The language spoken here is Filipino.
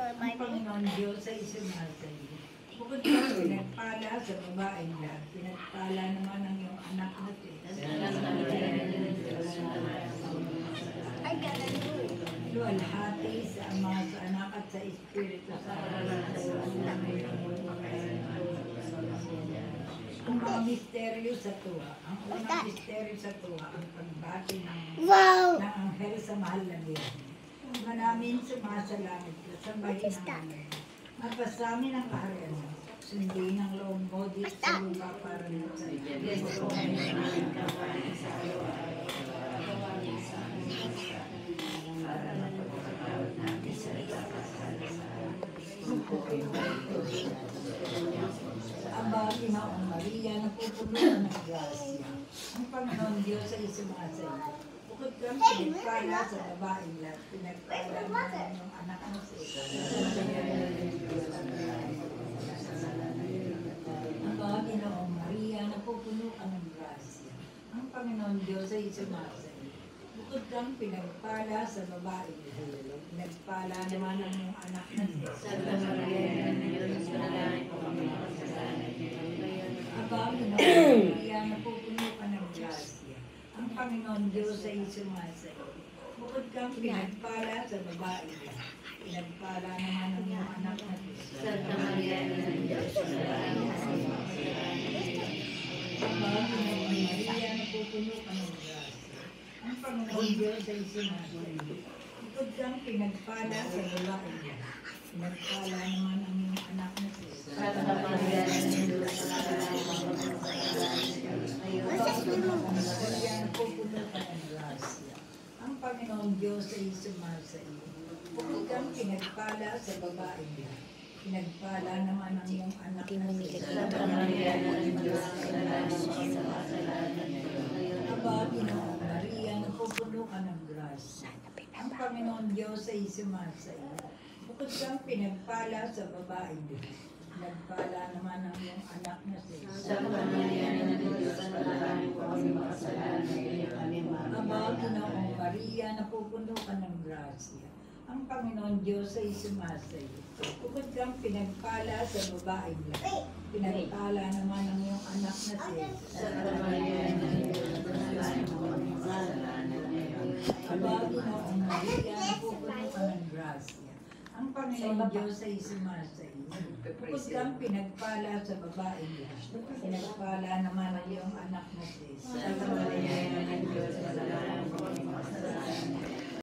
Ang Panginoon Diyos ay sumasay. Bukod pa pinagpala sa babaeng lahat, pinagpala naman ang iyong anak na si luwalhati sa Ama, sa Anak at sa Espiritu Santo. Ang mga misteryo sa tuwa, ang unang misteryo sa tuwa, ang pagbati ng anghel sa mahal na Diyos. Manamin sumasalangit ka, sambahin ang amin. At pasamin ang kaharian mo. Sundin ang loob mo dito sa lupa para sa iyo. Aba, Ginoong Maria, napupunuan ng grasya. Ang Panginoon Diyos ay sumasay. Bukod kang pinagpala sa babaeng lahat, pinagpala naman yung anak mo sa iyo. Aba, Ginoong Maria, napupuno ka ng grasya. Ang Panginoon Diyos ay sumasay. Bukod kang pinagpala sa babaeng lahat, pinagpala naman ang iyong anak na si Aba, Ginoong Maria, napupuno ka ng grasya. Ang Panginoon Diyos ay sumasay. Bukod kang pinagpala sa babaeng lahat, pinagpala naman ang iyong anak na si Santa Maria ng Diyos, Aba, Ginoong Maria, napupuno ka ng grasya. Ang Panginoon Diyos ay sumasay. Bukod kang pinagpala sa babaeng lahat, pinagpala naman ang iyong anak na si Santa Maria ng Diyos, Maria, napupuno ka ng grasya. Ang Panginoon Diyos ay sumasay. Bukod kang pinagpala sa babaeng lahat, pinagpala naman ang iyong anak na si Santa Maria ng Diyos, Aba, Ginoong Maria, napupuno ka ng grasya. Ang Panginoon Diyos ay sumasay. Bukod kang pinagpala sa babaeng lahat, pinagpala naman ang iyong anak na si Santa Maria ng Diyos, Aba, Ginoong Maria, napupuno ka ng grasya. Ang Panginoon Diyos ay sumasay. Bukod kang pinagpala sa babaeng lahat, pinagpala naman ang iyong anak na si Santa Maria ng Diyos, Aba, Ginoong Maria, napupuno ka ng grasya. Ang Panginoon Diyos ay sumasay. Bukod kang pinagpala sa babaeng lahat, pinagpala naman ang iyong anak na si Santa Maria ng Diyos,